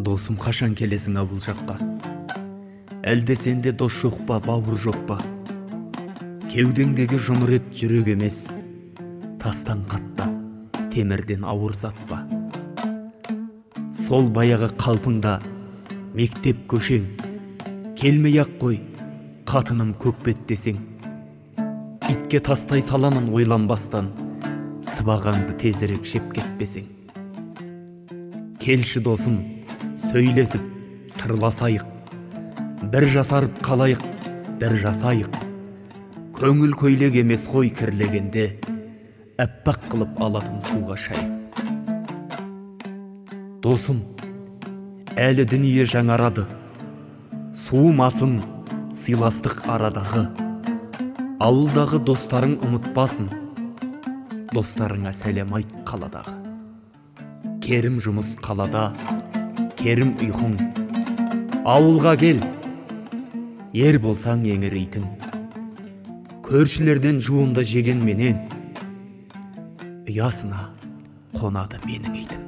Досым, қашан келесің бул жакка? Әлде сенде дос жоқ па, бауыр жоқ па? Кеудеңдегі жұмырек жүрек емес, тастан қатта, темірден ауыр зат па? Сол баяғы қалпыңда мектеп көшең, келмей ақ қой, қатыным көкбет десең. Итке тастай саламын ойланбастан, сыбағаңды тезірек жеп кетпесең. Келші досым, сөйлесіп, сырласайық. Бір жасарып қалайық, бір жасайық. Көңіл көйлек емес қой кірлегенде, әппақ қылып алатын суға шайып. Досым, әлі дүние жаңарады. Суымасын сыйластық арадағы. Ауылдағы достарың ұмытпасын, достарыңа сәлем айт қаладағы. Керім жұмыс қалада, керім ұйқың. Ауылға кел, ер болсаң еңірейтін. Көршілерден жуынды жеген менен, ұясына қонады менің итім.